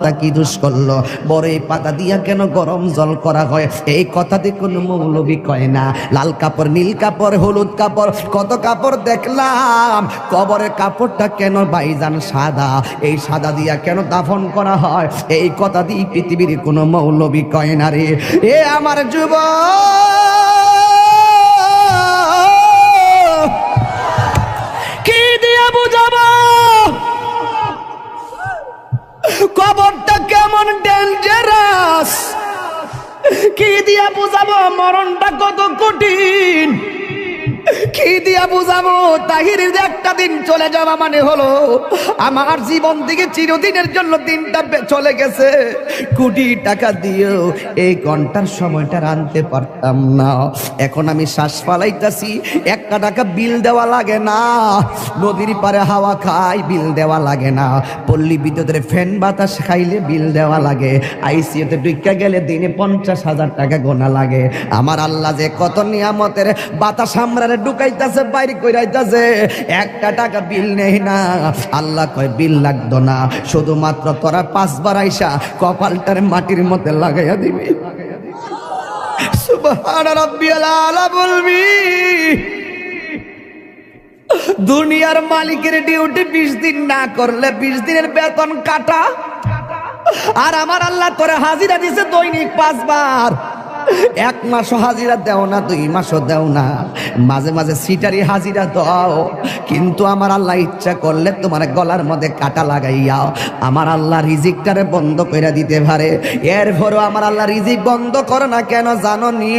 কি দোষ করলো, বড় এই পাতা দিয়া কেন গরম জল করা হয়, এই কথাতে কোনো মৌলবি কয় না। লাল কাপড়, নীল কাপড়, হলুদ কাপড়, কত কাপড় দেখলাম, কবরের কাপড়টা কেন ভাইজান সাদা, এই সাদা দিয়া কেন দাফন করা হয়, এই কথা দিয়ে পৃথিবীর কোনো মৌলবি কয় না রে। এ আমার যুবক, কি দিয়া বুঝাবো কবরটা কেমন ডেঞ্জারাস, কি দিয়া বুঝাবো মরণটা কত কঠিন, কি দিয়া বুঝাবো তাহিরের যে একটা দিন চলে যাওয়া মানে হলো আমার জীবন থেকে চিরদিনের জন্য দিনটা চলে গেছে। কোটি টাকা দিয়েও এই ঘন্টার সময়টা আনতে পারতাম না। এখন আমি শ্বাস ফালাইতাছি, 1 টাকা বিল দেওয়া লাগে না, নদীর পারে হাওয়া খাই বিল দেওয়া লাগে না, পল্লী বিদ্যুতের ফ্যান বাতাস খাইলে বিল দেওয়া লাগে, আইসিইউতে ঢুকে গেলে দিনে 50,000 টাকা গোনা লাগে। আমার আল্লাহ যে কত নিয়ামতের বাতাস আমরা ঢুকাইতেছে, বাইরে কইরাইতেছে, 1 টাকা বিল নেই না। আল্লাহ কয় বিল লাগতো না, শুধুমাত্র তোরা 5 বার আইসা কপালটার মাটির মধ্যে লাগাইয়া দিবি। সুবহান রাব্বিয়াল আলা বলবি। দুনিয়ার মালিকের ডিউটি 20 দিন না করলে 20 দিনের বেতন কাটা, আর আমার আল্লাহ তোরে হাজিরা দিছে দৈনিক 5 বার। 1 মাসও হাজিরা দেও না, 2 মাসও দেও না, মাঝে মাঝে সিটারি হাজিরা দাও, কিন্তু আমার আল্লাহ ইচ্ছা করলে তোমার গলার মধ্যে কাটা লাগাইয়া আমার আল্লাহ রিজিকটারে বন্ধ করে দিতে পারে। এরপরও আমার আল্লাহ রিজিক বন্ধ করে না কেন জানো নি?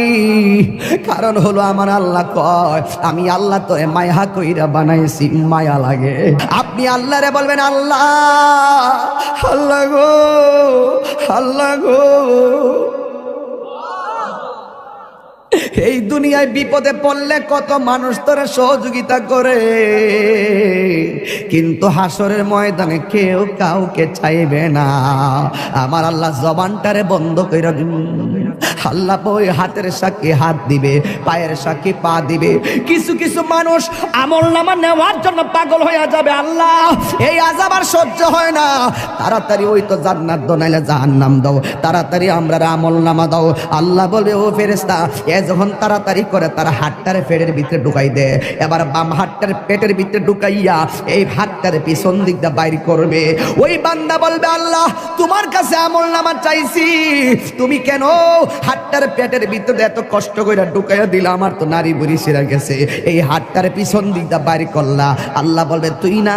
কারণ হলো আমার আল্লাহ কয় আমি আল্লাহ তোরে মায়া কইরা বানাইছি, মায়া লাগে। আপনি আল্লাহরে বলবেন আল্লাহ, আল্লাহ গো, আল্লাহ গো, এই দুনিয়ায় বিপদে পড়লে কত মানুষ তোরা সহযোগিতা করে, কিন্তু হাসরের ময়দানে কেউ কাউকে চাইবে না। আমার আল্লাহ জবানটারে বন্ধ করে আল্লাহ ওই হাতের সাক্ষী হাত দিবে, পায়ের সাক্ষী পা দিবে। কিছু কিছু মানুষ আমল নামা নেওয়ার জন্য পাগল হয়ে যাবে। আল্লাহ এই আযাব আর সহ্য হয় না, তাড়াতাড়ি ওই তো জান্নাত দাও নাইলে জাহান্নাম দাও, তাড়াতাড়ি আমরা আমল নামা দাও। আল্লাহ বলে ও ফেরেশতা, এ যখন তাড়াতাড়ি করে তার হাতটারে পেটের ভিতরে ঢুকাই দে, এবার বাম হাতটারে পেটের ভিতরে ঢুকাইয়া এই হাতটারে পিছন দিক দিয়ে বাইর করবে। ওই বান্দা বলবে আল্লাহ তোমার কাছে আমল নামা চাইছি, তুমি কেন হাতটার পেটের ভিতরে এত কষ্ট করে ঢুকাইয়া দিলা, আমার তো নারী বুড়ি সেরা গেছে, এই হাতটারে পিছন দিক দিয়ে বাইর করলা। আল্লাহ বলবে তুই না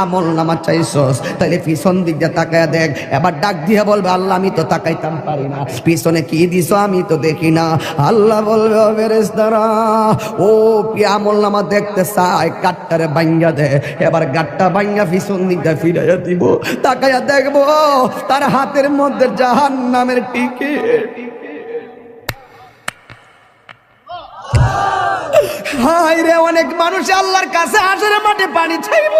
আমল নামা চাইছস, তাহলে পিছন দিক দিয়ে তাকায়া দেখ। এবার ডাক দিয়ে বলবে আল্লাহ আমি তো তাকাইতাম পারি না, পিছনে কি দিছো আমি তো দেখি না। আল্লাহ বলবে ও ফেরেশতারা, ও কি আমল নামা দেখতে চায়, গাটটারে ভাঙ্গা দে। এবার গাটটা ভাঙ্গা পিছন দিক দিয়ে ফিরাইয়া দিব, তাকায়া দেখবো তার হাতের মধ্যে জাহান্নামের টিকিট। হায় রে, অনেক মানুষ আল্লাহর কাছে হাসরের মাঠে পানি চাইব,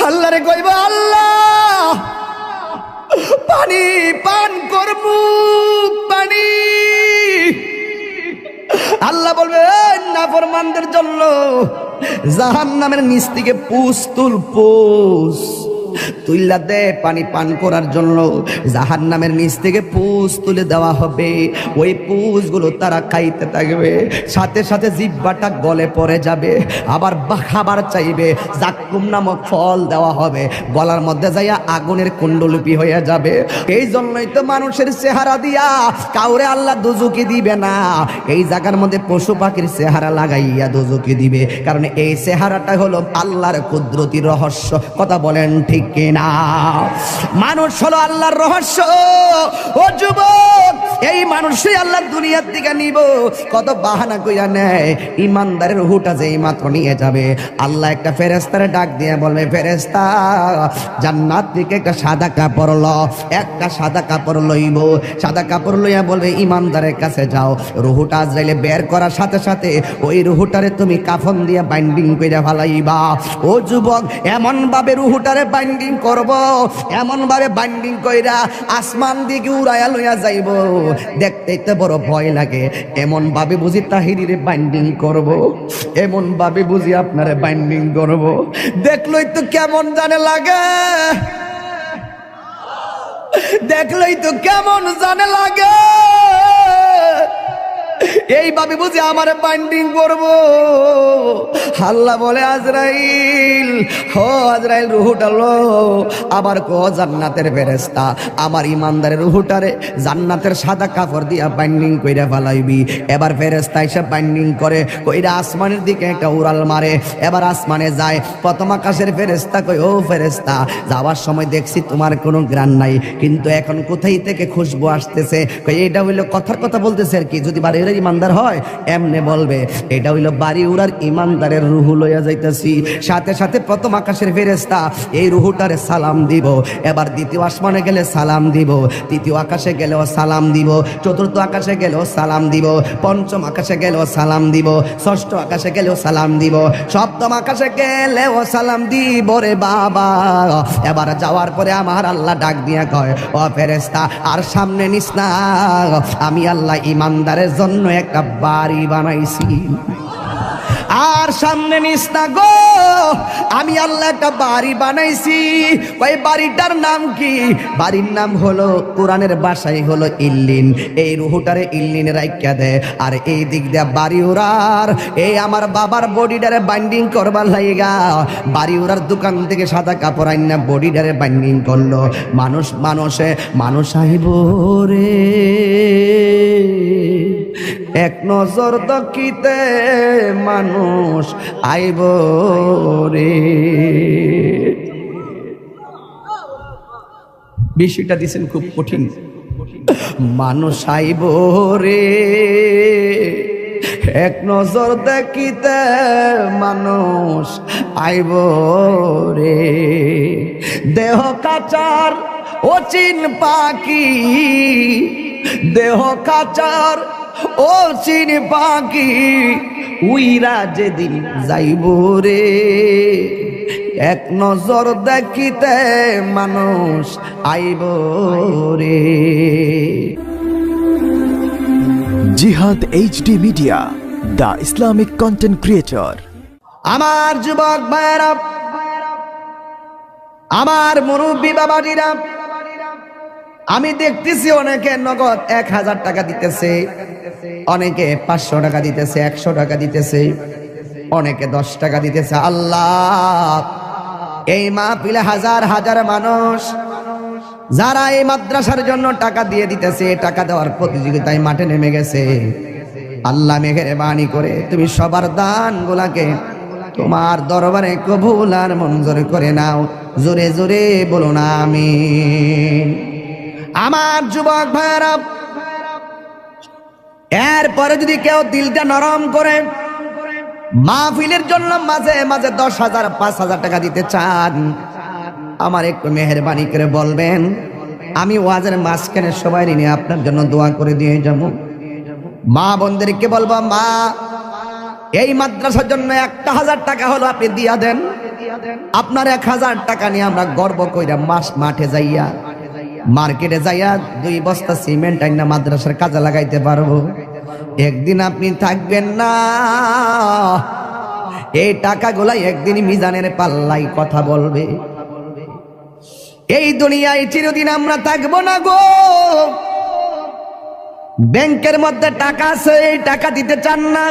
আল্লাহরে কইব আল্লাহ পানি পান করবো, পানি। আল্লাহ বলবে নাফরমানদের জন্য জাহান্নামের নিচ থেকে পুষ তুল, পুষ তুইলা দে পানি পান করার জন্য। জাহান্নামের নিচ থেকে পুষ তুলে দেওয়া হবে, ওই পুষগুলো তারা খাইতে থাকবে, সাথে সাথে জিহ্বাটা গলে পড়ে যাবে, আবার খাবার চাইবে, জাক্কুম নামক ফল দেওয়া হবে, গলার মধ্যে যাইয়া আগুনের কুণ্ডলিপি হয়ে যাবে। এই জন্যই তো মানুষের চেহারা দিয়া কাউরে আল্লাহ দোজখে দিবে না, এই জায়গার মধ্যে পশু পাখির চেহারা লাগাইয়া দোজখে দিবে, কারণ এই চেহারাটা হলো আল্লাহর কুদরতি রহস্য। কথা বলেন ঠিক কিনা? মানুষ হলো আল্লাহর রহস্য। ও যুবক, এই মানুষই আল্লাহ দুনিয়ার দিকে নিব, কত বাহানা কইয়া নেয়। ইমানদারের রূহটা যেই মাত্র নিয়ে যাবে, আল্লাহ একটা ফেরেশতারে ডাক দিয়ে বলবে ফেরেশতা জান্নাত থেকে একটা সাদা কাপড় ল, একটা সাদা কাপড় লইব, সাদা কাপড় লইয়া বলবে ইমানদারের কাছে যাও। রূহটা আজরাইলে বের করার সাথে সাথে ওই রূহটারে তুমি কাফন দিয়ে বাইন্ডিং কইরা ফেলাইবা। ও যুবক, এমন ভাবে রূহটারে বাইন্ডিং করব, এমন ভাবে বাইন্ডিং কইরা আসমান দিকে উড়াইয়া লইয়া যাইব, দেখতেই তো বড় ভয় লাগে। এমন ভাবে বুঝি তাহিরিরে বাইন্ডিং করব, এমন ভাবে বুঝি আপনারে বাইন্ডিং করব, দেখলই তো কেমন জানে লাগে। দেখলেই তো কেমন জানে লাগে, এইভাবে বুঝি আমার বাইন্ডিং করব। আল্লাহ বলে আজরাইল, হো আজরাইল রুহুটা লো। আবার কো জান্নাতের ফেরেশতা আমার ইমানদারের রুহুটারে জান্নাতের সাদা কাপড় দিয়া বাইন্ডিং কইরা ফেলাইবি। এবার ফেরেশতা এসে বাইন্ডিং করে কইরা আসমানের দিকে একটা উড়াল মারে। এবার আসমানে যায়, প্রথম আকাশের ফেরেশতা কই, ও ফেরেশতা যাওয়ার সময় দেখছি তোমার কোনো গ্রাণ নাই, কিন্তু এখন কোথায় থেকে খুশবু আসতেছে? কই এটা হইলো কথার কথা বলতেছে আর কি, যদি বাড়ির ইমানদার হয় এমনে বলবে এটা হইলো বাড়ি উড়ার ইমানদারের রুহু লইয়া যাইতেছি। সাথে সাথে প্রথম আকাশের ফেরেশতা এই রুহুটারে সালাম দিব। এবার দ্বিতীয় আসমানে গেলে সালাম দিব, তৃতীয় আকাশে গেলেও সালাম দিব, চতুর্থ আকাশে গেলেও সালাম দিব, পঞ্চম আকাশে গেলেও সালাম দিব, ষষ্ঠ আকাশে গেলেও সালাম দিব, সপ্তম আকাশে গেলেও সালাম দিব রে বাবা। এবার যাওয়ার পরে আমার আল্লাহ ডাক দিয়া কয়, ও ফেরেশতা আর সামনে নিস না, আমি আল্লাহ ইমানদারের জন্য একটা বাড়ি বানাইছি। আর সামনে নিস না গো, আমি আল্লাহ একটা বাড়ি বানাইছি। ওই বাড়িটার নাম কি? বাড়ির নাম হলো, কোরআনের ভাষায় হলো ইল্লিন। এই রুহুটারে ইল্লিনে রাখিয়া দে। আর এই দিক দিয়া বাড়ি উড়ার এই আমার বাবার বডিটারে বাইন্ডিং করবার লাইগা বাড়ি উড়ার দোকান থেকে সাদা কাপড় আইনা বডিটারে বাইন্ডিং করলো। মানুষ আইব রে এক নজর দকিতে, মানুষ আইব রে। বিষয়টা দিছেন খুব কঠিন। মানুষ আইব রে এক নজর দেখিতে, মানুষ আইব রে। দেহ কাচার অচিন পাখি, দেহ কাচার ও চিন পাখি, উইরা যেদিন যাইব রে এক নজর দেখিতে, মানুষ আইব রে। জিহাদ HD media, the Islamic content creator. আমার যুবক ভাইরা, আমার মুরব্বী বাবাজিরা, আমি দেখতেছি অনেকে নগদ 1000 টাকা দিতেছে, অনেকে 500 টাকা দিতেছে, 100 টাকা দিতেছে, অনেকে 10 টাকা দিতেছে। আল্লাহ, এই মাহফিলে হাজার হাজার মানুষ যারা এই মাদ্রাসার জন্য টাকা দিয়ে দিতেছে, টাকা দেওয়ার প্রতিযোগিতায় মাঠে নেমে গেছে। আল্লাহ মেহেরবানি করে তুমি সবার দান গুলাকে তোমার দরবারে কবুল আর মঞ্জুর করে নাও। জোরে জোরে বলো না আমিন। আমার যুবক ভাইরা, এরপরে যদি কেউ দিলটা নরম করে মাহফিলের জন্য মাঝে মাঝে 10,000 5,000 টাকা দিতে চান, আমার একটু মেহেরবানি করে বলবেন, আমি ওয়াজের মাঝখানে সবাই নিয়ে আপনার জন্য দোয়া করে দিয়ে যাব। মা বোনদেরকে বলবো, মা এই মাদ্রাসার জন্য 1,000 টাকা হলো আপনি দিয়া দেন। আপনার 1,000 টাকা নিয়ে আমরা গর্ব কইরা মাঠে যাইয়া, মার্কেটে যাইয়া 2 বস্তা সিমেন্ট আইনা মাদ্রাসার কাজে লাগাইতে পারবো। একদিন আপনি থাকবেন না, এই টাকাগুলা একদিন মিজানের পাল্লাই কথা বলবে। এই দুনিয়ায় চিরদিন আমরা থাকবো না গো। ব্যাংকের মধ্যে টাকা আছে, এই টাকা দিতে চান না,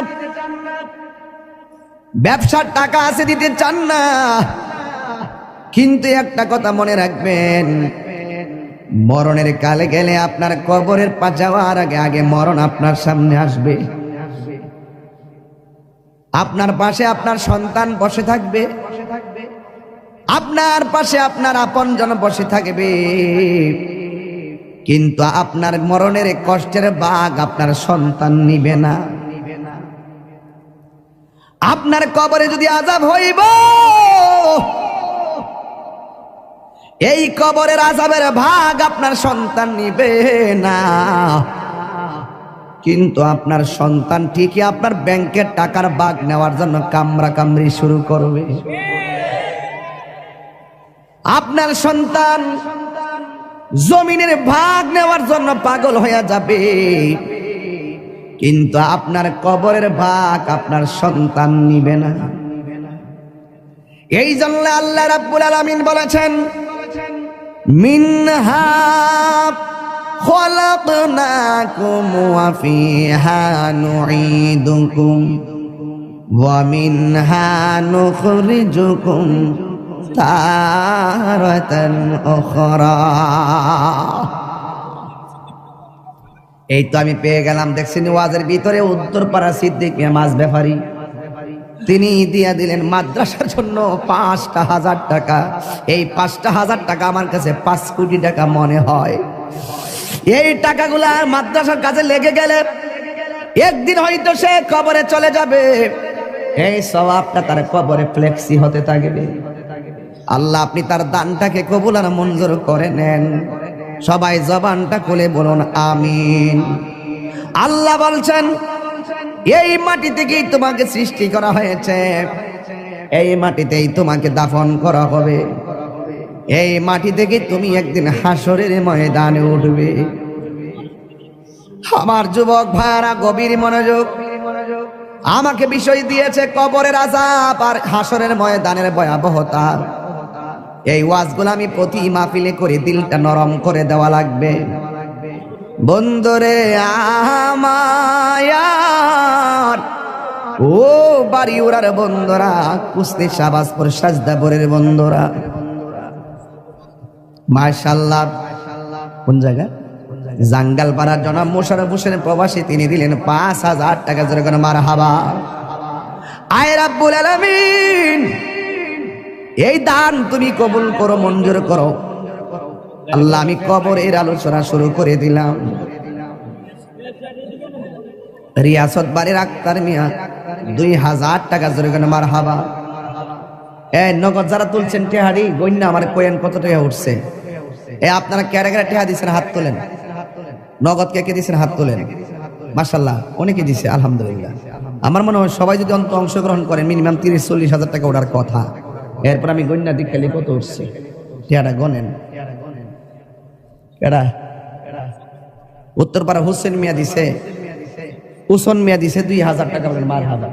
ব্যবসার টাকা আছে দিতে চান না, কিন্তু একটা কথা মনে রাখবেন, মরণের কালে গেলে আপনার কবরের পা যাওয়ার আগে আগে মরণ আপনার সামনে আসবে। আপনার পাশে আপনার সন্তান বসে থাকবে, আপনার পাশে আপনার আপনজন বসে থাকবে, কিন্তু আপনার মরণের কষ্টের ভাগ আপনার সন্তান নিবে না। আপনার কবরে যদি আযাব হইব, এই কবরের আযাবের ভাগ আপনার সন্তান নিবে না, কিন্তু আপনার সন্তান ঠিকই আপনার ব্যাংকের টাকার ভাগ নেওয়ার জন্য কামরা কামড়ি শুরু করবে। আপনার সন্তান জমিনের ভাগ নেওয়ার জন্য পাগল হয়ে যাবে, কিন্তু আপনার কবরের ভাগ আপনার সন্তান নিবে না। এই জন্য আল্লাহ রাব্বুল আলামিন বলেছেন, মিনহা খলাকনাকুম ওয়া ফিহা নুঈদুকুম ওয়া মিনহা নুখরিজুকুম তারাতান উখরা। এই তো আমি পেয়ে গেলাম, দেখছেন ওয়াজের ভিতরে উত্তরপাড়া সিদ্দিক মিয়া মাছ ব্যাপারী, তিনি দিয়া দিলেন মাদ্রাসার জন্য ৫,০০০ টাকা। এই ৫,০০০ টাকা আমার কাছে ৫ কোটি টাকা মনে হয়। এই টাকাগুলা মাদ্রাসার কাছে লেগে গেলে একদিন হয়তো সে কবরে চলে যাবে, এই সওয়াবটা তার কবরে ফ্লেক্সি হতে থাকবে। আল্লাহ আপনি তার দানটাকে কবুল আর মঞ্জুর করে নেন। সবাই জবানটা খুলে বলুন আমিন। আল্লাহ বলছেন এই মাটি থেকেই তোমাকে সৃষ্টি করা হয়েছে, এই মাটিতেই তোমাকে দাফন করা হবে, এই মাটি থেকে তুমি একদিন হাসরের ময়দানে উঠবে। আমার যুবক ভাইরা গভীর মনোযোগ, আমাকে বিষয় দিয়েছে কবরের আযাব আর হাসরের ময়দানের ভয়াবহতা। এই ওয়াজগুলো আমি প্রতি মাহফিলে করে দিলটা নরম করে দেওয়া লাগবে। বন্ধুরে আমার, ও বাড়ি উড়ার বন্ধুরা, কুস্তি শাহবাজপুর সাজদাপুরের বন্ধুরা, মাশাআল্লাহ। কোন জায়গা? জাঙ্গালপাড়ার জনাব মোশাররফ হোসেন প্রবাসী, তিনি দিলেন ৫,০০০ টাকা। যেরকম মারহাবা। আয় রাব্বুল আলামিন, এই দান তুমি কবুল করো, মঞ্জুর করো। আল্লাহ আমি কবরের আলোচনা শুরু করে দিলাম। রিয়াসত বাড়ির আক্তার মিয়া ২,০০০ টাকা। যেরকম মারহাবা। নগদ যারা তুলছেন টেহারি গণ্য আমার কোয়েন কত টাকা উঠছে? আপনারা কেড়ে কেড়ে টেহা দিচ্ছেন, হাত তোলেন। নগদ কে কে দিচ্ছেন, হাত তোলেন। মাশাআল্লাহ, অনেকে দিছে, আলহামদুলিল্লাহ। আমার মনে হয় সবাই যদি অংশগ্রহণ করেন মিনিমাম ৩০-৪০ হাজার টাকা ওঠার কথা। এরপর আমি গণ্যা দিক খেলে কত উঠছে টেহাটা গনেন। কেডা? উত্তরপাড়া হোসেন মিয়া দিছে, উসন মিয়া দিছে ২,০০০ টাকা। মারহাবা।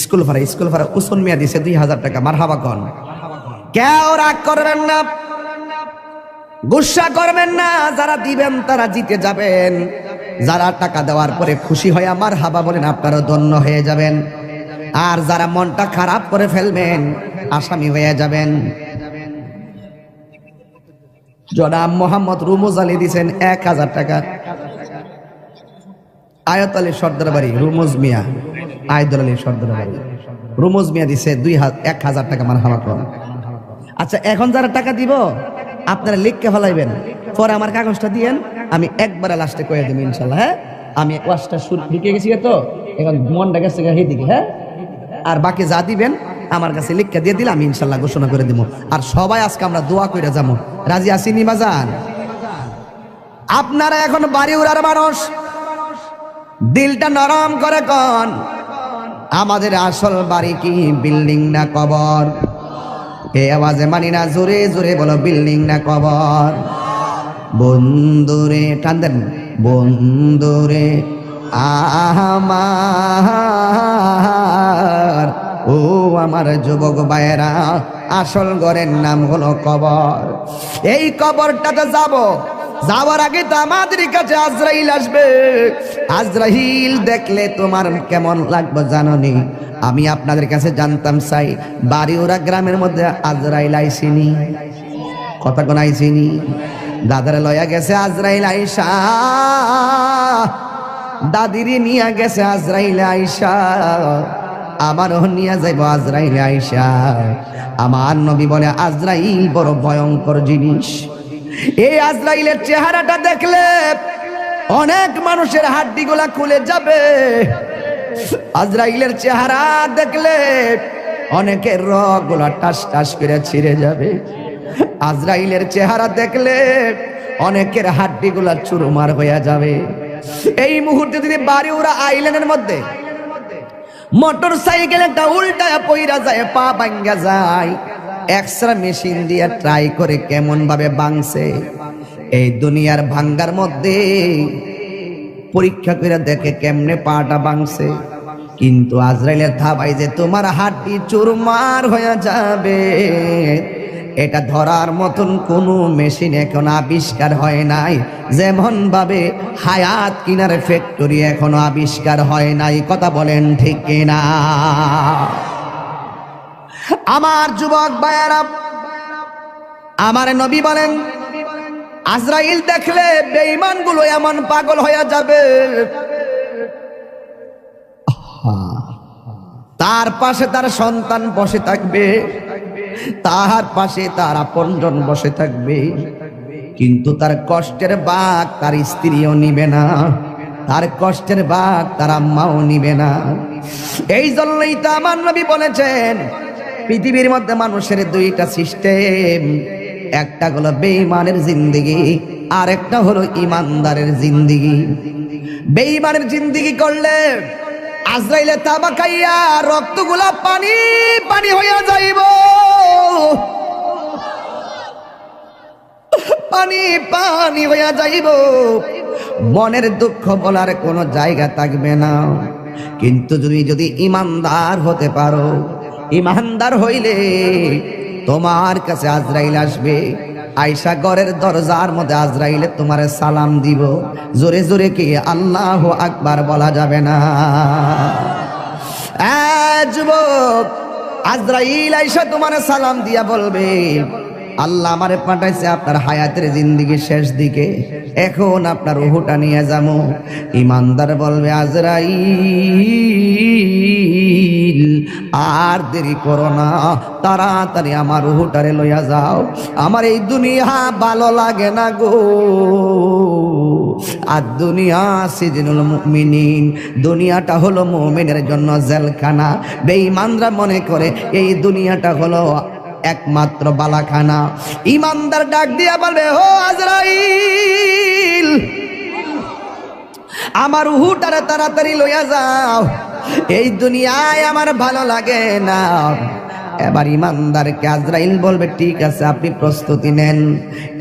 স্কুল ভাড়া উসন মিয়া দিছে ২,০০০ টাকা। মারহাবা কন। কেউ রাগ করবেন না, গুসা করবেন না। যারা দিবেন তারা জিতে যাবেন, যারা টাকা দেওয়ার পরে খুশি হয়ে মারহাবা বলেন আপনারা ধন্য হয়ে যাবেন। আর যারা মনটা খারাপ করে ফেলবেন আসামি হয়ে যাবেন। জনাব মোহাম্মদ রুমুজ আলী দিছেন ১,০০০ টাকা। আয়ত আলী সর্দার বাড়ি রুমুজ মিয়া, আয়দুল আলী সর্দার বাড়ি রুমুজ মিয়া দিছে ১,০০০ টাকা। মারহাবা কন। আচ্ছা, এখন যারা টাকা দিব আপনারা লিখকে ফেলাইবেন, পরে আমার কাগজটা দিয়েন, আমি একবারে লাস্টে কয়ে দেব ইনশাল্লাহ। হ্যাঁ, আমি ওয়াজটা শুরু ঢুকে গেছি তো, এখন মনটা গেছে এইদিকে। হ্যাঁ, আর বাকি যা দিবেন আমার কাছে লিখকে দিয়ে দিলে আমি ইনশাল্লাহ ঘোষণা করে দিব। আর সবাই আজকে আমরা দোয়া করে যাবো। রাজি আছি নিবাজান? আপনারা এখন বাড়ি উড়ার মানুষ, দিলটা নরম করে কন, আমাদের আসল বাড়ি কি বিল্ডিং না কবর? এই আওয়াজে মানি না, জোরে জোরে বলো, বিল্ডিং না কবর? বন্ধুরে টান দেন, বন্ধুরে আমার, ও আমার যুবক ভাইয়েরা, আসল ঘরের নাম হলো কবর। এই কবরটাতে যাব, যাওয়ার আগে তো আমাদের কাছে আজরাইল আসবে। আজরাইল দেখলে তোমার কেমন লাগবে জানোনি? আমি আপনাদের কাছে জানতাম চাই, বাড়িওরা গ্রামের মধ্যে আজরাইল আইসিনি? কথা কোন আইসিনি? দাদারে লয়া গেছে আজরাইল আইসা, দাদিরে নিয়ে গেছে আজরাইল আইসা, আমারও নিয়ে যাইব আজরাইল আইসা। আমার নবী বলে আজরাইল বড় ভয়ঙ্কর জিনিস। এই আজরাইলের চেহারাটা দেখলে অনেক মানুষের হাড্ডিগুলা খুলে যাবে। আজরাইলের চেহারা দেখলে অনেকের রগগুলা টাস টাস করে ছিঁড়ে যাবে। আজরাইলের চেহারা দেখলে অনেকের হাড্ডিগুলা চুরমার হয়ে যাবে। এই মুহূর্তে যদি বাড়িওরা আইল্যান্ডের মধ্যে মোটর সাইকেল একটা উল্টায় পইরা যায়, পা ভাঙ্গা যায়, এক্সরে মেশিন দিয়ে ট্রাই করে কেমন ভাবে ভাঙছে। এই দুনিয়ার ভাঙ্গার মধ্যে পরীক্ষা করে দেখে কেমনে পাটা ভাঙছে। কিন্তু আজরাইলের থাবাই যে তোমার হাড্ডি চুরমার হয়ে যাবে, এটা ধরার মতন কোনো মেশিন এখন আবিষ্কার হয় নাই, যেমন ভাবে হায়াত কিনার ফ্যাক্টরি এখনো আবিষ্কার হয় নাই। কথা বলেন ঠিক কিনা? আমার যুবক ভাইয়েরা, আমার নবী বলেন আজরাইল দেখলে বেঈমানগুলো এমন পাগল হয়ে যাবে, তার পাশে তার সন্তান বসে থাকবে, তার পাশে তার আপনজন বসে থাকবে, কিন্তু তার কষ্টের ভাগ তার স্ত্রীও নিবে না, তার কষ্টের ভাগ তার আম্মাও নিবে না। এই জন্যই তো আমার নবী বলেছেন পৃথিবীর মধ্যে মানুষের দুইটা সিস্টেম, একটা হলো বেঈমানের জিন্দেগি, আর একটা হলো ইমানদারের জিন্দেগি। বেঈমানের জিন্দেগি করলে আজরাইলে তাবা খাইয়া রক্তগুলা পানি পানি হইয়া যাইব, পানি পানি হইয়া যাইব, মনের দুঃখ বলার কোনো জায়গা থাকবে না। কিন্তু যদি ইমানদার হতে পারো, ইমানদার হইলে তোমার কাছে আজরাইল আসবে, আয়সা ঘরের দরজার মধ্যে আজরাইলে তোমার সালাম দিব, জোরে জোরে কি আল্লাহু আকবার বলা যাবে না? যুবক, আজরাইল আয়সা তোমার সালাম দিয়া বলবে আল্লাহ আমারে পাঠাইছে আপনার হায়াতের জিন্দেগির শেষ দিকে, এখন আপনার রূহটা নিয়ে যাবো। ইমানদার বলবে আজরাইল আর দেরি করো না, তাড়াতাড়ি আমার রূহটারে লইয়া যাও, আমার এই দুনিয়া ভালো লাগে না গো। আর দুনিয়া সিজনুল মুমিনিন, দুনিয়াটা হলো মুমিনের জন্য জেলখানা। বেঈমানরা মনে করে এই দুনিয়াটা হলো একমাত্র বালাখানা। ইমানদার ডাক দিয়া বলবে ও আজরাইল, আমার রূহটারে তাড়াতাড়ি লইয়া যাও, এই দুনিয়ায় আমার ভালো লাগে না। এবার ইমানদারকে আজরাইল বলবে ঠিক আছে আপনি প্রস্তুতি নেন।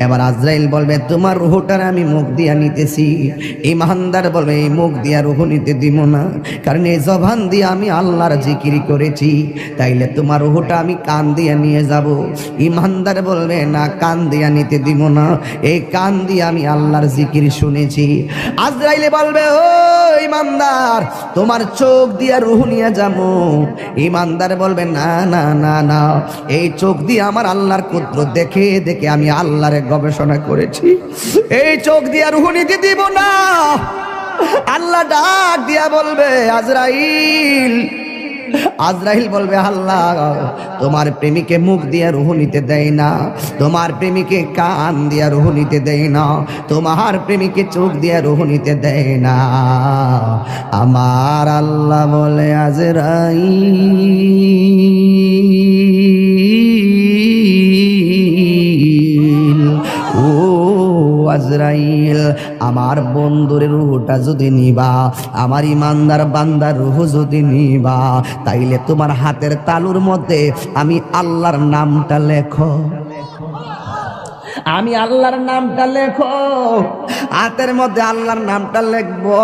এবার আজরাইল বলবে তোমার রূহটারে আমি মুখ দিয়া নিতেছি। ইমানদার বলবে এই মুখ দিয়া রূহ নিতে দিব না, কারণ এই জবান দিয়ে আমি আল্লাহর জিকির করেছি, তাইলে তোমার রূহটা আমি কান দিয়া নিয়ে যাব। ইমানদার বলবে না, কান দিয়া নিতে দিব না, এই কান দিয়ে আমি আল্লাহর জিকির শুনেছি। আজরাইলে বলবে ও ইমানদার তোমার চোখ দিয়া রূহ নিয়ে যাবো। ইমানদার বলবে না না না না, এই চোখ দিয়ে আমার আল্লাহর কুদরত দেখে দেখে আমি আল্লাহরে গবেষণা করেছি, এই চোখ দিয়ে রূহ নিতে দিব না। আল্লাহ ডাক দিয়া বলবে আজরাইল, আজরাইল বলবে আল্লাহ তোমার প্রেমিকে মুখ দিয়া রূহ নিতে দেয় না, তোমার প্রেমিকে কান দিয়া রূহ নিতে দেয় না, তোমার প্রেমিকে চোখ দিয়া রূহ নিতে দেয় না। আমার আল্লাহ বলে আজরাইল, ও আজরাইল আমার বন্ধুরের রূহটা যদি নিবা, আমার ইমানদার বান্দার রূহ যদি নিবা, তাইলে তোমার হাতের তালুর মধ্যে আমি আল্লাহর নামটা লেখো, আমি আল্লাহর নামটা লেখো, হাতের মধ্যে আল্লাহর নামটা লিখবো।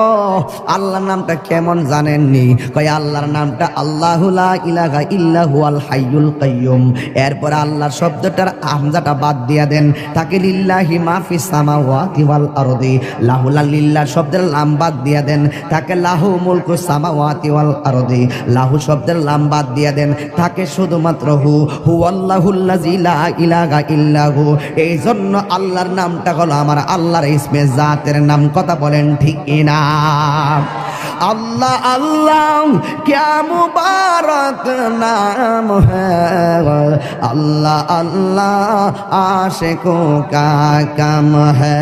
আল্লাহর নামটা কেমন জানেননি? কয় আল্লাহর নামটা আল্লাহু লা ইলাহা ইল্লা হুয়াল হাইয়ুল কাইয়ুম। এরপর আল্লাহর শব্দটার হামজাটা বাদ দিয়া দেন, তাকে লিল্লাহি মা ফিস সামাওয়াতি ওয়াল আরদি, লাহু লিল্লাহ শব্দের লাম বাদ দিয়া দেন, তাকে লাহু মুলকু সামাওয়াতি ওয়াল আরদি, লাহু শব্দের লাম বাদ দিয়া দেন, তাকে শুধুমাত্র হুয়াল্লাহুল্লাযী লা ইলাহা ইল্লা হু। এই জন্য আল্লাহর নামটা হলো আমার আল্লাহর ইসমে জাতের নাম। কথা বলেন ঠিক না? अल्लाह अल्लाह क्या मुबारक नाम है, अल्लाह अल्लाह आशिकों का काम है।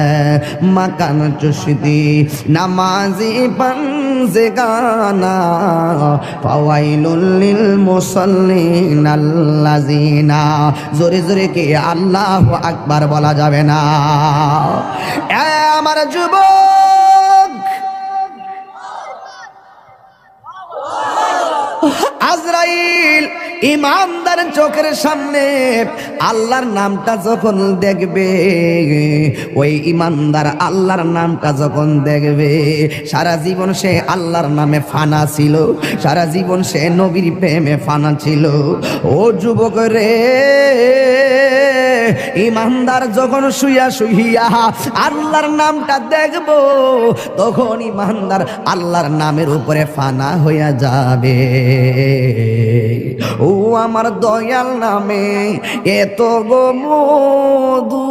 मकान चुश्ती नमाजी पंज़गाना फवाइलुल लिल मुसल्लिन अल्लज़ीना। जोरे जोरे के अल्लाह আকবার বলা যাবে না। আমার যুবক, আজরাইল ইমানদার চোখের সামনে আল্লাহর নামটা যখন দেখবে, ওই ইমানদার আল্লাহর নামটা যখন দেখবে, সারা জীবন সে আল্লাহর নামে ফানা ছিল, সারা জীবন সে নবীর প্রেমে ফানা ছিল। ও যুবক রে, ইমানদার যখন শুইয়া শুইয়া আল্লাহর নামটা দেখবো, তখন ইমানদার আল্লাহর নামের উপরে ফানা হইয়া যাবে। ও আমার দয়াল নামে এত গো মধু,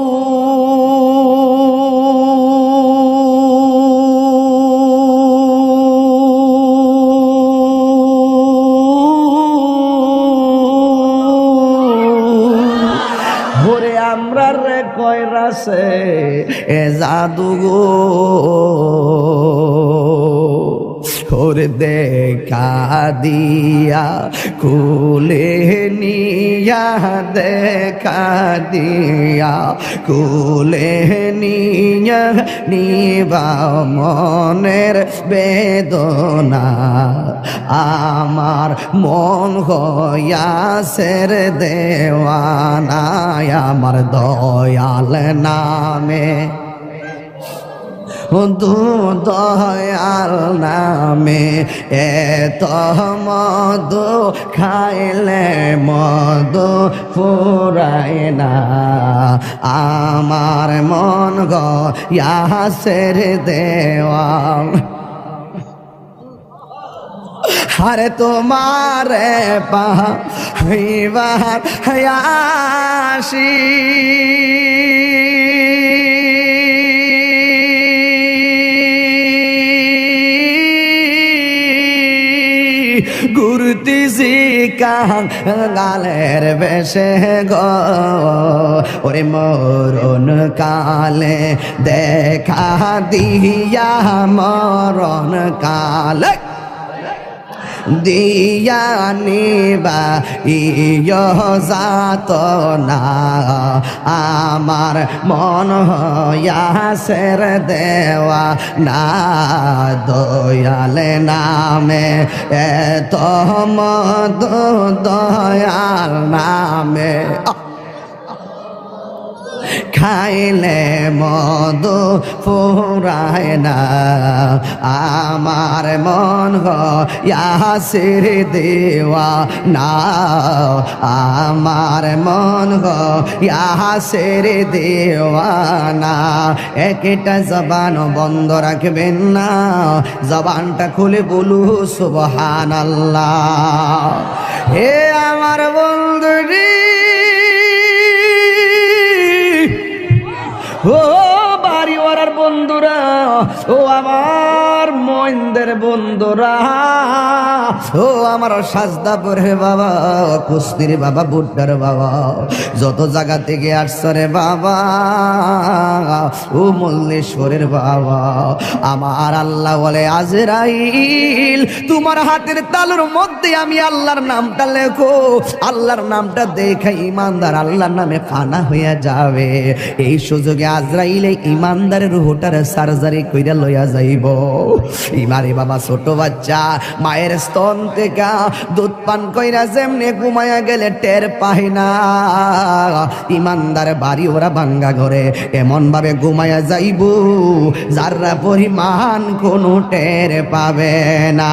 আমরা রে কয়রাছে এ জাদু গো, ওরে দেখা দিয়া কুলে নিয়া, দেখা দিয়া কুলে নিয়া, নিবা মনের বেদনা, আমার মন হইয়াছের দেওয়ানা, আমার দয়াল নামে দয়াল নামে এত মধু, খাইলে মধু ফুরায় না, আমার মন গয়াসের দেওয়াল। আরে তোমার পাইবার হাসি, ঘুরতেছি কাঙালের বেশে গো, ওরে মরণ কালে দেখা দিয়া, মরণ কালে দিয়া নিবা ইয় যাত না, আমার মন হইয়াছের দেওয়া না, দয়ালে নামে এত মধু, দয়াল নামে খাইলে মধু ফুরায় না, আমার মন হইয়াছের দেওয়া না, আমার মন হইয়াছের দেওয়া না। একটা জবান বন্ধ রাখবেন না, জবানটা খুলে বলু সুবহানাল্লাহ। হে আমার বন্ধুরি, ও বাড়িওয়ালার বন্ধুরা, ও আমার মইনদের বন্ধুরা, ও আমার সাজদাপুরের বাবা, কুস্তির বাবা, বুড্ডার বাবা, যত জায়গা থেকে আসছে রে বাবা, ও মল্লেশ্বরের বাবা, আমার আল্লাহ বলে আজরাইল তোমার হাতের তালুর মধ্যে আমি আল্লাহর নামটা লেখো, আল্লাহর নামটা দেখে ইমানদার আল্লাহর নামে ফানা হইয়া যাবে। এই সুযোগে আজরাইলে ইমানদারের রুহটার সার্জারি কইরা লইয়া যাইব। ইমারে বাবা ছোট বাচ্চা মায়ের স্তন থেকে দুধ পান কইরা যেমনে ঘুমায়া গেলে টের পায় না, ইমানদার বাড়ি ওরা ভাঙ্গা ঘরে এমন ভাবে ঘুমায়া যাইব যারা পরিমাণ কোনো টের পাবে না।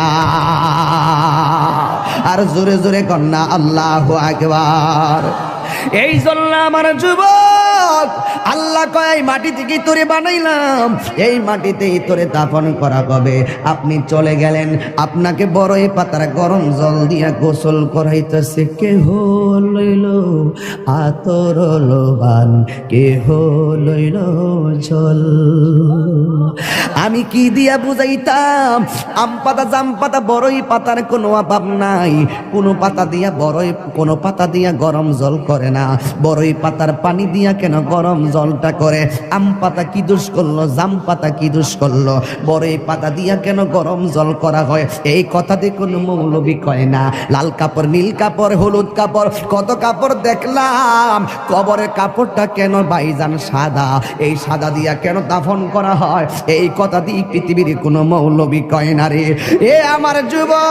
আর জোরে জোরে কন্যা আল্লাহু আকবার। এই জন্য আমার যুবক আল্লাহ কয় মাটি থেকে তোরে বানাইলাম, এই মাটিতেই তোরে দাফন করা হবে। আপনি চলে গেলেন, আপনাকে বড়ই পাতার গরম জল দিয়া গোসল করাইতেছে। কেহ লইল আতর লোবান, কেহ লইল জল। আমি কি দিয়া বুঝাইতাম? আম পাতা, জাম পাতা, বড়ই পাতার কোনো অভাব নাই। কোনো পাতা দিয়া বড়ই, কোনো পাতা দিয়া গরম জল করে না। বড়ই পাতার পানি দিয়া কেন গরম জলটা করে? আম পাতা কি দোষ করলো? জাম পাতা কি দোষ করলো? বড়ই পাতা দিয়া কেন গরম জল করা হয়? এই কথা দিয়ে কোনো মৌলবি কয় না। লাল কাপড়, নীল কাপড়, হলুদ কাপড়, কত কাপড় দেখলাম। কবরের কাপড়টা কেন ভাইজান সাদা? এই সাদা দিয়া কেন দাফন করা হয়? এই কথা দিয়ে পৃথিবীর কোনো মৌলবি কয় না রে। এ আমার যুবক,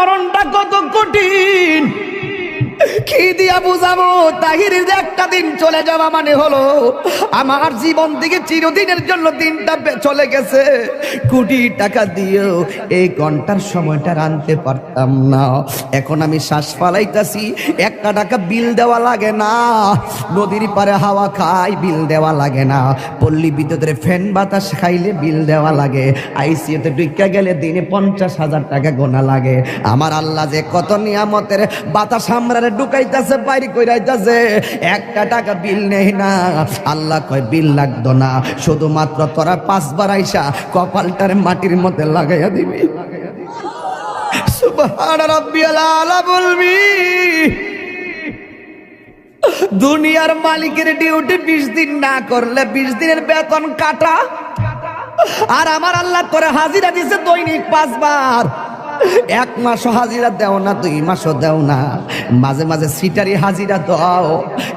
মরণটা কত কঠিন কি দিয়া বুঝাবো। তাহিরের যে একটা দিন চলে যাওয়া মানে হলো আমার জীবন থেকে চিরদিনের জন্য দিনটা চলে গেছে। কোটি টাকা দিয়েও এই ঘন্টার সময়টা আনতে পারতাম না। এখন আমি শ্বাস ফালাইতাছি, 1 টাকা বিল দেওয়া লাগে না। নদীর পারে হাওয়া খাই, বিল দেওয়া লাগে না। পল্লী বিদ্যুতের ফ্যান বাতাস খাইলে বিল দেওয়া লাগে। আইসিইউতে ঢুকা গেলে দিনে 50,000 টাকা গোনা লাগে। আমার আল্লাহ যে কত নিয়ামতের বাতাস আমরা ঢুকাইতেছে, বাইরে কইরাইতেছে, 1 টাকা বিল নেই না। আল্লাহ কয় বিল লাগতো না, শুধুমাত্র তোরা 5 বার আইসা কপালটার মাটির মধ্যে লাগাইয়া দিবি। সুবহান রাব্বিয়াল আলা বলবি। দুনিয়ার মালিকের ডিউটি 20 দিন না করলে 20 দিনের বেতন কাটা। আর আমার আল্লাহ তোরে হাজিরা দিছে দৈনিক 5 বার। 1 মাসও হাজিরা দেও না, 2 মাসও দেও না, মাঝে মাঝে সিটারি হাজিরা দাও।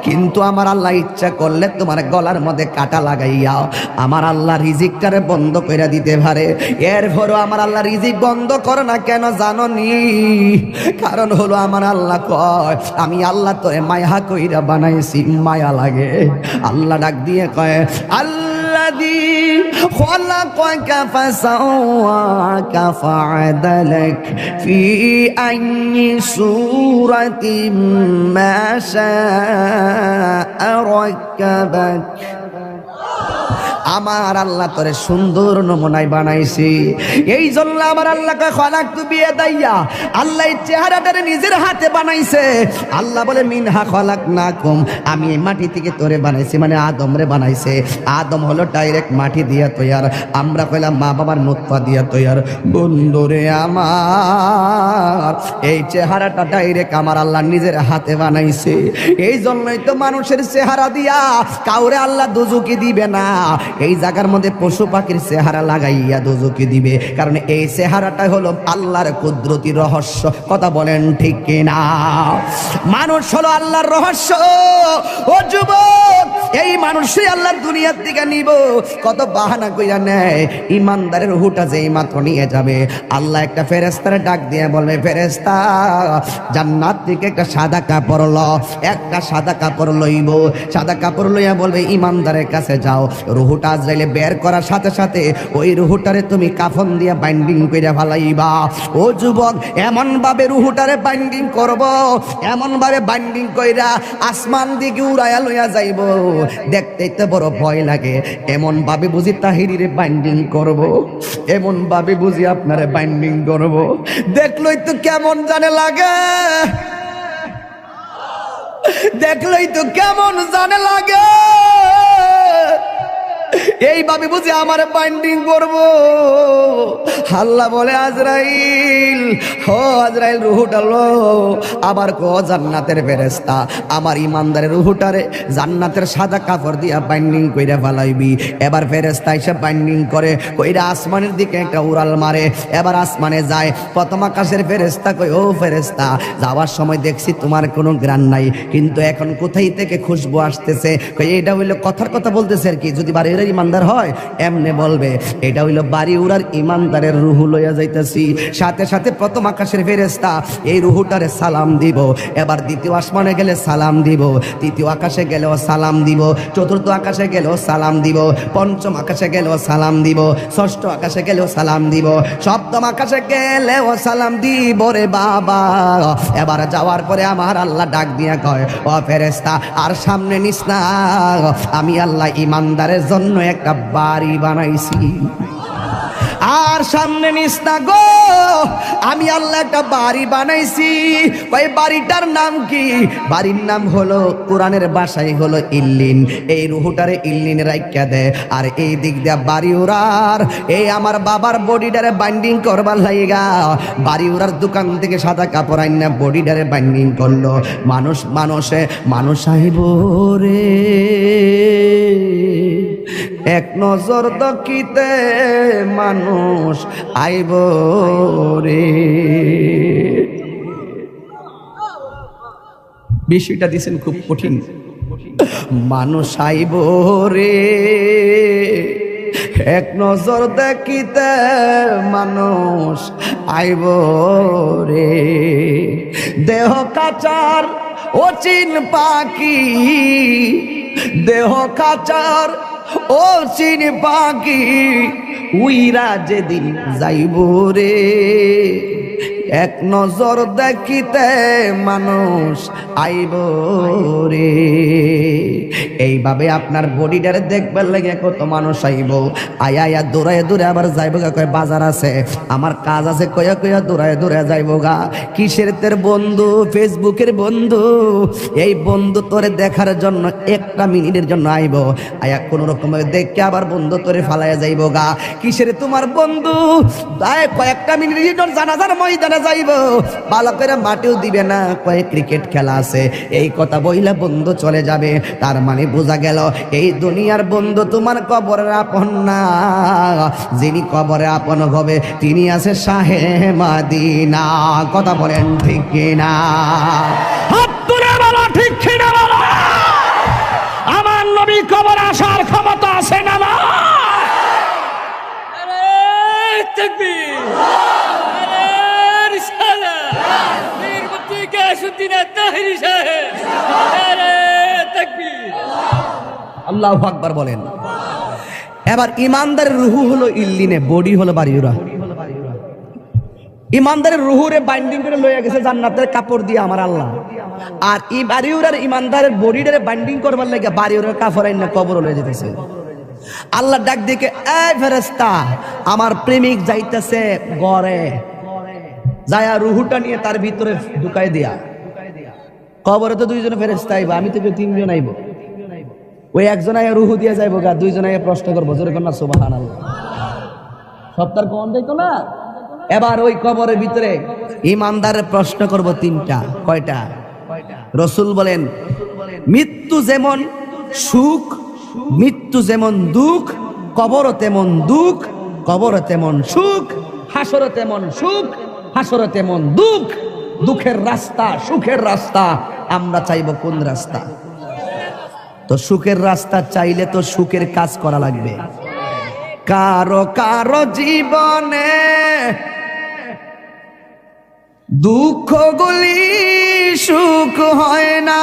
কিন্তু আমার আল্লাহ ইচ্ছা করলে তোমার গলার মধ্যে কাটা লাগাইয়া আমার আল্লাহ রিজিকটারে বন্ধ করে দিতে পারে। এরপরও আমার আল্লাহ রিজিক বন্ধ করে না কেন জানো নি? কারণ হলো আমার আল্লাহ কয় আমি আল্লাহ তোরে মায়া কইরা বানাইছি, মায়া লাগে। আল্লাহ ডাক দিয়ে কয় الذي خلقك فسواك فعدلك في أي صورة ما شاء ركبك। আমার আল্লাহ তোরে সুন্দর নমুনায় বানাইছি। এই জন্য আমার আল্লাহকে খলাকতু বিয়াদাইয়া, আল্লাহ এই চেহারাটারে নিজের হাতে বানাইছে। আল্লাহ বলে মিনহা খলাকনাকুম, আমি এই মাটি থেকে তোরে বানাইছি, মানে আদমরে বানাইছে। আদম হলো ডাইরেক্ট মাটি দিয়া তৈয়ার, আমরা কইলাম মা বাবার নুতফা দিয়া তৈয়ার। বন্ধুরে আমার এই চেহারাটা ডাইরেক্ট আমার আল্লাহ নিজের হাতে বানাইছে। এই জন্যই তো মানুষের চেহারা দিয়া কাউরে আল্লাহ দুজকি দিবে না। এই জায়গার মধ্যে পশু পাখির চেহারা লাগাইয়া দোজকে দিবে, কারণ এই চেহারাটা হলো আল্লাহর কুদরতি রহস্য। কথা বলেন ঠিক কিনা? মানুষ হলো আল্লাহর রহস্য। ও যুবক, এই মানুষই আল্লাহ দুনিয়ার দিকে নিব। কত বাহানা কইরা নেয়। ইমানদারের রূহটা যেই মাত্র নিয়ে যাবে, আল্লাহ একটা ফেরেশতারে ডাক দিয়ে বলবে, ফেরেশতা জান্নাত থেকে একটা সাদা কাপড় ল। একটা সাদা কাপড় লইব, সাদা কাপড় লইয়া বলবে ইমানদারের কাছে যাও। রূহটা আজরাইলে বের করার সাথে সাথে ওই রূহটারে তুমি কাফন দিয়া বাইন্ডিং কইরা ফেলাইবা। ও যুবক, এমন ভাবে রূহটারে বাইন্ডিং করব, এমন ভাবে বাইন্ডিং কইরা আসমান দিকে উড়াইয়া লইয়া যাইব, দেখতেই তো বড় ভয় লাগে। এমন ভাবে বুঝি তাহিরিরে বাইন্ডিং করব, এমন ভাবে বুঝি আপনারে বাইন্ডিং করব, দেখলই তো কেমন জানে লাগে, দেখলই তো কেমন জানে লাগে। এইভাবে বুঝি আমার বাইন্ডিং করবো। আল্লাহ বলে আজরাইল, ও আজরাইল রুহুটা লো। আবার কো জান্নাতের ফেরেশতা আমার ইমানদারের রুহুটারে জান্নাতের সাদা কাপড় দিয়া বাইন্ডিং কইরা ফেলাইবি। এবার ফেরেশতা এসে বাইন্ডিং করে কইরা আসমানের দিকে একটা উড়াল মারে। এবার আসমানে যায়। প্রথম আকাশের ফেরেশতা কই, ও ফেরেশতা যাওয়ার সময় দেখছি তোমার কোনো গ্রান নাই, কিন্তু এখন কোথায় থেকে খুশবু আসতেছে। কই এটা হইলো কথার কথা বলতেছে আর কি, যদি বাড়ি ইমানদার হয় এমনে বলবে এটা হইলো বাড়ি উড়ার ইমানদারের রুহু লইয়া যাইতাছি। সাথে সাথে প্রথম আকাশের ফেরেশতা এই রুহুটারে সালাম দিব। এবার দ্বিতীয় আসমানে গেলে সালাম দিব, তৃতীয় আকাশে গেলেও সালাম দিব, চতুর্থ আকাশে গেলেও সালাম দিব, পঞ্চম আকাশে গেলেও সালাম দিব, ষষ্ঠ আকাশে গেলেও সালাম দিব, সপ্তম আকাশে গেলেও সালাম দিব রে বাবা। এবার যাওয়ার পরে আমার আল্লাহ ডাক দিয়া কয়, ও ফেরেশতা আর সামনে নিস না, আমি আল্লাহ ইমানদারের জন্য একটা বাড়ি বানাইছি। আর সামনে নিস না গো, আমি আল্লাহ একটা বাড়ি বানাইছি। ওই বাড়িটার নাম কি? বাড়ির নাম হলো কোরআনের ভাষায় হলো ইল্লিন। এই রুহুটারে ইল্লিনে রাইখা দে। আর এই দিক দিয়া বাড়ি উড়ার এই আমার বাবার বডিটারে বাইন্ডিং করবার লাইগা বাড়ি উড়ার দোকান থেকে সাদা কাপড় আইনা বডিটারে বাইন্ডিং করলো। মানুষ আইব রে এক নজর দকিতে, মানুষ আইব রে। বিষয়টা দিছেন খুব কঠিন। মানুষ আইব রে এক নজর দেখিতে মানুষ আইব রে। দেহ কাচার অচিন পাখি, দেহ কাচার অচিন পাখি, উইরা যেদিন যাইব রে। এক নজর দেখিতে মানুষ আইব রে। এইভাবে আপনার বডিটারে দেখবার লাগে কত মানুষ আইব, আয়া আয়া দৌড়ায় দৌড়ে আবার যাইব গা, কয় বাজার আছে, আমার কাজ আছে, কয়া কয়া দৌড়ায় দৌড়ে যাইব গা। কিসের তোর বন্ধু? ফেসবুকের বন্ধু। এই বন্ধু তোরে দেখার জন্য একটা মিনিটের জন্য আইব, আয়া কোন রকমে দেখে আবার বন্ধু তোরে ফালাইয়া যাইব গা। কিসের তোমার বন্ধু? কয়েকটা মিনিটের জন্য জানাজার ময়দানে যাইব, ভালো করে মাটিও দিবে না, কয়েক ক্রিকেট খেলা আছে, এই কথা বইলা বন্ধু চলে যাবে। তার মানে বোঝা গেল এই দুনিয়ার বন্ধু তোমার কবরের আপন না, যিনি কবরে আপন হবে তিনি আছে শাহে মদিনা। কথা বলেন ঠিক কিনা? হাত তুলে বলো ঠিক কিনা বলো। আমার নবী কবর আসার ক্ষমতা আছে না? আল্লাহু আকবার বলেন। এবার ইমানদারের রুহু হলো ইল্লিনে, বডি হলো বাড়িউরা। ইমানদারের রুহুরে বাইন্ডিং করে লইয়া গেছে জান্নাতের কাপড় দিয়ে আমার আল্লাহ, আর ই বাড়িউরার ইমানদারের বডিটারে বাইন্ডিং করবার লাগে বাড়িউরার কাপড় আইনা কবর লয়ে যেতেছে। আল্লাহ ডাক দিকে, এই ফেরেশতা, আমার প্রেমিক যাইতেছে ঘরে, যায়া রুহুটা নিয়ে তার ভিতরে ঢুকাই দিয়া। কবরে তো দুইজন ফেরেশতা আইব, আমি তো তিনজন আইব। ওই একজন আয়া রুহু দিয়ে যাইব গা, দুইজন আয়া প্রশ্ন করবো, জোরে কর না সুবহানাল্লাহ। সপ্তাহ কোন দেখতো না। এবার ওই কবরের ভিতরে ইমানদারের প্রশ্ন করব তিনটা। কয়টা? রাসূল বলেন, মৃত্যু যেমন সুখ, মৃত্যু যেমন দুঃখ, কবর তেমন দুঃখ, কবর তেমন সুখ, হাসর তেমন সুখ, হাসর তেমন দুঃখ। দুঃখের রাস্তা, সুখের রাস্তা, আমরা চাইব কোন রাস্তা? তো সুখের রাস্তা চাইলে তো সুখের কাজ করা লাগবে। কারো কারো জীবনে দুঃখগুলি সুখ হয় না,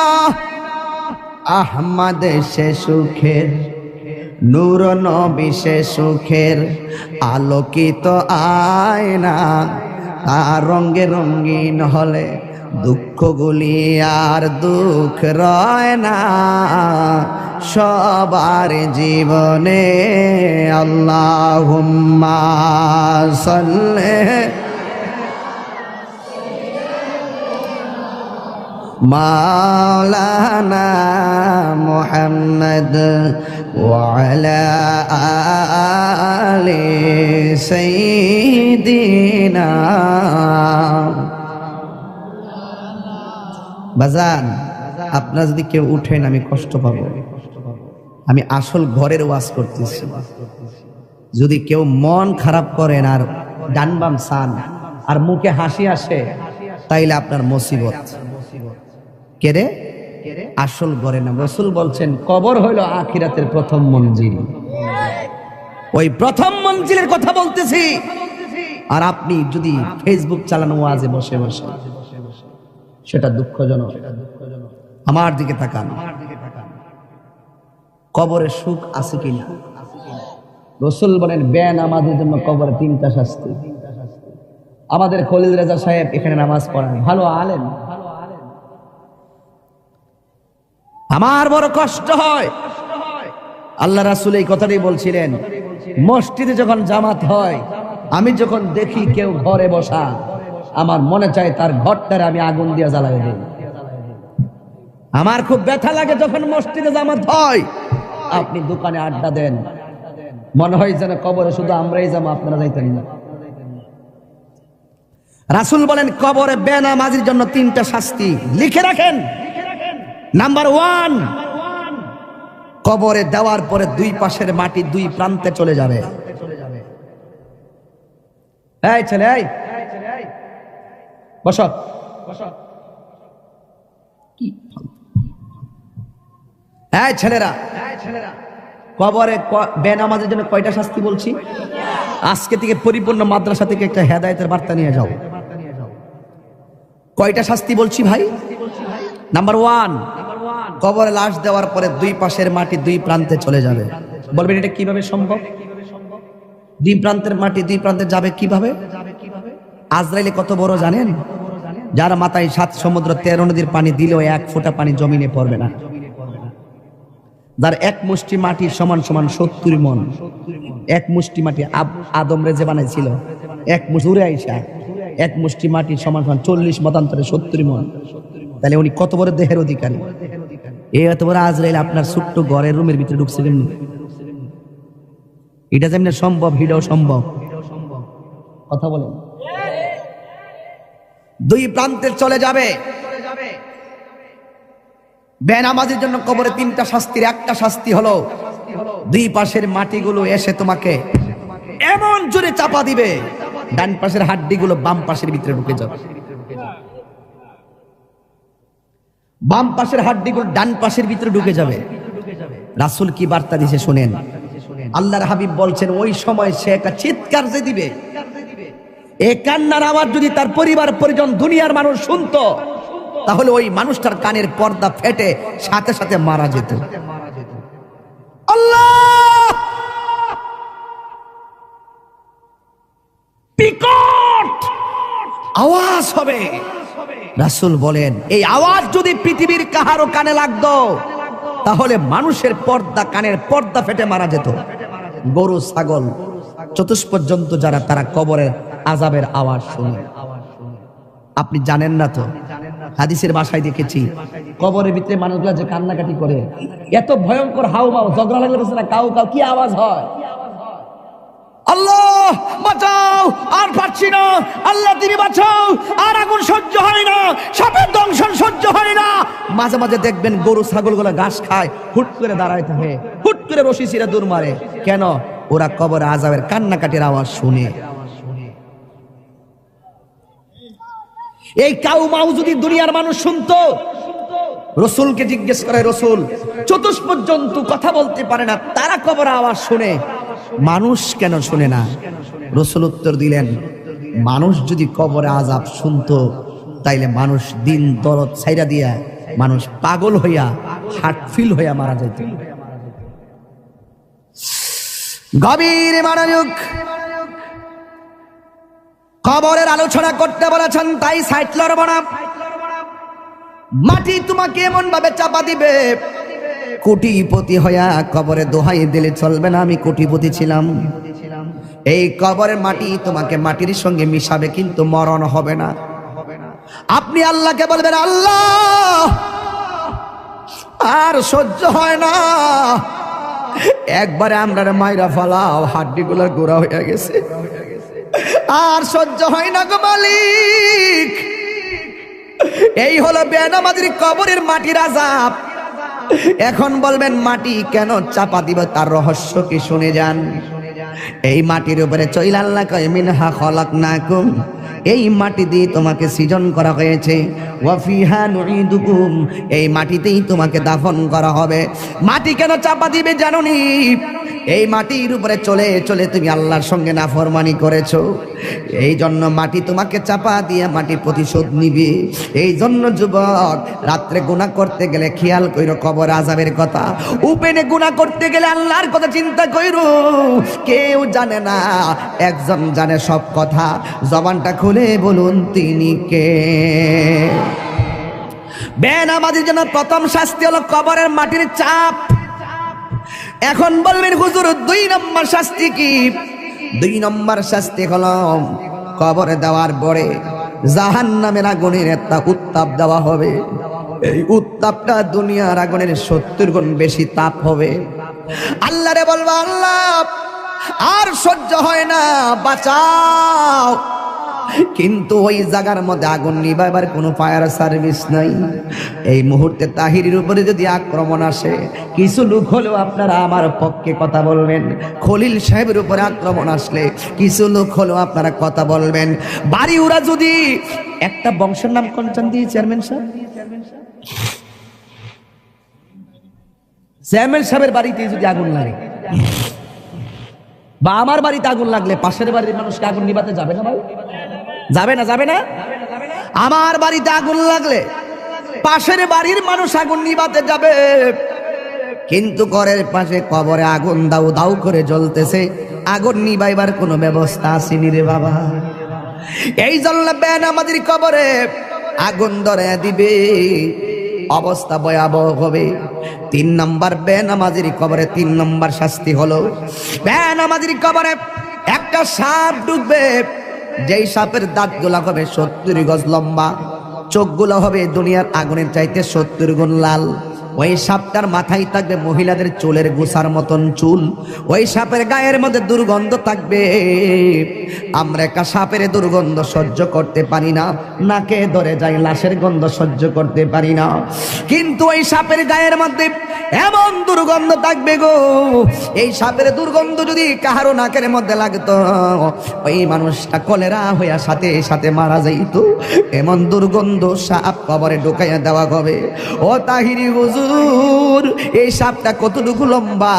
আহমদ সে সুখের, নূর নবী সে সুখের আলোকিত আয়না। তার রঙে রঙিন হলে দুঃখগুলি আর দুঃখ রয় না। সবার জীবনে আল্লাহুম্মা সাল্লি মাওলানা মুহাম্মদ ওয়া আলা আলি সাইয়্যিদিনা। বাজান, আপনারা যদি কেউ উঠেন আমি কষ্ট পাবো। আমি আসল ঘরের ওয়াজ করতেছি। যদি কেউ মন খারাপ করেন আর ডান বাম সান আর মুখে হাসি আসে, তাইলে আপনার মুসিবত। কে রে? আসল ঘরে না। রাসূল বলছেন কবর হইল আখিরাতের প্রথম মঞ্জিল। ওই প্রথম মঞ্জিলের কথা বলতেছি। আর আপনি যদি ফেসবুক চালানো ওয়াজে বসে বসে, সেটা দুঃখজনক। আমার দিকে তাকান, কবরে সুখ আছে কিনা? রাসূল বলেন বেনামাজের জন্য কবরে তিনটা শাস্তি। আমাদের খলিল রেজা সাহেব এখানে নামাজ পড়ান, ভালো আলেম। আমার বড় কষ্ট হয়, আল্লাহ রাসূল এই কথাটাই বলছিলেন, মসজিদে যখন জামাত হয়, আমি যখন দেখি কেউ ঘরে বসা, আমার মনে চায় তার ঘরটারে আমি আগুন দিয়ে জ্বালাই দিই। আমার খুব ব্যথা লাগে যখন মসজিদে জামাত হয়, আপনি দোকানে আড্ডা দেন, মনে হয় যেন কবরে শুধু আমরাই যাবো, আপনারা যাইতেন না। রাসূল বলেন কবরে বেনামাজির জন্য তিনটা শাস্তি, লিখে রাখেন। নাম্বার 1, কবরে দেওয়ার পরে দুই পাশের মাটি দুই প্রান্তে চলে যাবে। এই ছেলে, এই বসো। এই ছেলেরা, কবরে বেনামাজের জন্য কয়টা শাস্তি বলছি? আজকে থেকে পরিপূর্ণ মাদ্রাসা থেকে একটা হেদায়েতের বার্তা নিয়ে যাও। কয়টা শাস্তি বলছি ভাই? নাম্বার 1, কবরে লাশ দেওয়ার পরে দুই পাশের মাটি দুই প্রান্তে চলে যাবে। বলবেন এটা কিভাবে সম্ভব? দুই প্রান্তের মাটি দুই প্রান্তে যাবে কিভাবে? আজরাইলে কত বড় জানেন? যার মাথায় 7 সমুদ্র 13 নদীর পানি দিলেও 1 ফোঁটা পানি জমিনে পড়বে না। যার এক মুষ্টি মাটি সমান সমান 70 মণ। এক মুষ্টি মাটি আদম রে যে বানাইছিল, এক মুষ্টি উড়ে আইসা এক মুষ্টি মাটি সমান সমান 40 মতান্তরে 70 মণ। তাহলে উনি কত বড় দেহের অধিকারী? এই এত বড় আজরাইল আপনার ছোট্ট ঘরের রুমের ভিতরে ঢুকছে কেমনি? এটা যেমনি সম্ভব, হিটাও সম্ভব। কথা বলেন। দুই প্রান্তে চলে যাবে। বেনামাজির জন্য কবরে 3টা শাস্তির একটা শাস্তি হলো দুই পাশের মাটিগুলো এসে তোমাকে এমন জোরে চাপা দিবে, ডান পাশের হাড্ডিগুলো বাম পাশের ভিতরে ঢুকে যাবে। বাম পাশের হাড্ডিগুলো ডান পাশের ভিতরে ঢুকে যাবে। রাসূল কি বার্তা দিয়েছে শুনেন। আল্লাহর হাবিব বলছেন ওই সময় সে একটা চিৎকার যে দিবে, এই কান্নার আওয়াজ যদি তার পরিবার পরিজন দুনিয়ার মানুষ শুনতো, তাহলে ওই মানুষটার কানের পর্দা ফেটে সাথে সাথে মারা যেত। আল্লাহ! বিকট আওয়াজ হবে। রাসূল বলেন এই আওয়াজ যদি পৃথিবীর কাহারও কানে লাগতো, তাহলে মানুষের পর্দা, কানের পর্দা ফেটে মারা যেত। গরু, ছাগল, চতুষ্পদ জন্তু যারা, তারা কবরের আযাবের আওয়াজ শুনে। আপনি জানেন না তো, হাদিসের ভাষায় দেখেছি কবরের ভিতরে মানুষগুলা যে কান্নাকাটি করে, এত ভয়ঙ্কর হাউমাউ, ঝগড়া লাগলে না কাউ কাউ কি আওয়াজ হয়? আল্লাহ বাঁচাও, আর পারছি না, আল্লাহ তুমি বাঁচাও, আর আগুন সহ্য হয় না, সাপের দংশন সহ্য হয় না। মাঝে মাঝে দেখবেন গরু ছাগলগুলো ঘাস খায়, হুট করে দাঁড়ায় থাকে, হুট করে রশি ছিঁড়ে দৌড় মারে। কেন? ওরা কবরে আযাবের কান্নাকাটির আওয়াজ শুনে। এই কাউ মাউ যদি দুনিয়ার মানুষ শুনতো, রাসূলকে জিজ্ঞেস করে, রাসূল চতুষ্পদ জন্তু কথা বলতে পারে না, তারা কবরে আওয়াজ শুনে, মানুষ কেন শুনে না? রাসূল উত্তর দিলেন, মানুষ যদি কবরে আযাব শুনতো, তাইলে মানুষ দিন দরদ ছাইরা দিয়া মানুষ পাগল হইয়া হার্টফিল হইয়া মারা যাইত। গভীর মনোযোগ। কবরের আলোচনা করতে বলেছেন, তাই সাইড লড়ব না। মাটি তোমাকে এমন ভাবে চাপা দিবে, কোটিপতি হইয়া কবরে দোহাই দিলে চলবে না আমি কোটিপতি ছিলাম। এই কবরের মাটি তোমাকে মাটির সঙ্গে মিশাবে, কিন্তু মরণ হবে না। আপনি আল্লাহকে বলবেন, আল্লাহ আর সহ্য হয় না, একবারে আমরা মাইরা ফালাও, হাড্ডিগুলো গোড়া হয়ে গেছে, আর সহ্য হয় না গো মালিক। এই হলো বেনামাজির কবরের মাটির আযাব। এখন বলবেন মাটি কেন চাপা দিব, তার রহস্য কি শুনে যান। এই মাটির উপরে চইলা আল্লাহ কয়, মিনহা খলাকনাকুম, এই মাটি দিয়ে তোমাকে সৃজন করা হয়েছে, ওয়া ফিহা নুঈদুকুম, এই মাটিতেই তোমাকে দাফন করা হবে। মাটি কেন চাপা দিবে জানোনি? এই মাটির উপরে চলে চলে তুমি আল্লাহর সঙ্গে নাফরমানি করেছো, এই জন্য মাটি তোমাকে চাপা দিয়ে মাটি প্রতিশোধ নিবে। এই জন্য যুবক, রাত্রে গুনাহ করতে গেলে খেয়াল কইরো কবর আযাবের কথা, উপেনে গুনাহ করতে গেলে আল্লাহর কথা চিন্তা কইরো। কেউ জানে না, একজন জানে সব কথা, জবানটা খুলে বলুন তিনি কে? বেনামাজির জন্য প্রথম শাস্তি হলো কবরের মাটির চাপ। এখন বলবেন হুজুর 2 নম্বর শাস্তি কি? 2 নম্বর শাস্তি হলো কবরে দেওয়ার পরে জাহান্নামের আগুনের একটা উত্তাপ দেওয়া হবে। এই উত্তাপটা দুনিয়ার আগুনের 70 গুণ বেশি তাপ হবে। আল্লাহরে বলবো, আল্লাহ আর সহ্য হয় না, বাঁচাও। কিন্তু ওই জায়গার মধ্যে আগুন নিভাবার কোনো ফায়ার সার্ভিস নাই। এই মুহূর্তে তাহিরের উপরে যদি আক্রমণ আসে, কিছু লোক হলেও আপনারা আমার পক্ষে কথা বলবেন। খলিল সাহেবের উপরে আক্রমণ আসলে কিছু লোক হলেও আপনারা কথা বলবেন। বাড়ি ওরা যদি একটা বংশের নাম কোনচান দিয়ে চেয়ারম্যান সাহেব, চেয়ারম্যান সাহেবের বাড়িতে যদি আগুন লাগে বা আমার বাড়িতে আগুন লাগলে পাশের বাড়ির মানুষকে আগুন নিভাতে যাবে না ভাই? যাবে না? যাবে না? আমার বাড়িতে আগুন লাগলে পাশের বাড়ির মানুষ আগুন নিভাতে যাবে, কিন্তু ঘরের পাশে কবরে আগুন দাউ দাউ করে জ্বলতেছে, আগুন নিভাইবার কোনো ব্যবস্থা আসেনি রে বাবা। এই জন্য বেনামাজির কবরে আগুন ধরে দিবে, অবস্থা ভয়াবহ হবে। 3 নম্বর বেনামাজির কবরে 3 নম্বর শাস্তি হলো, বেনামাজির কবরে একটা সাপ ঢুকবে, যেই সাপের দাঁতগুলো হবে 70 গজ লম্বা, চোখগুলো হবে দুনিয়ার আগুনের চাইতে 70 গুণ লাল। ওই সাপটার মাথায় থাকবে মহিলাদের চুলের গোছার মতন চুল। ওই সাপের গায়ের মধ্যে দুর্গন্ধ থাকবে। আমরা একটা সাপের দুর্গন্ধ সহ্য করতে পারি না, নাকে ধরে যায়, লাশের গন্ধ সহ্য করতে পারি না, কিন্তু ওই সাপের গায়ের মধ্যে এমন দুর্গন্ধ থাকবে গো, এই সাপের দুর্গন্ধ যদি কাহারো নাকের মধ্যে লাগতো, ওই মানুষটা কলেরা হইয়া সাথে সাথে মারা যাইত। এমন দুর্গন্ধ সাপ কবরে ঢুকাইয়া দেওয়া হবে। ও তাহিরি হুজুর, এই সাপটা কতটুকু লম্বা?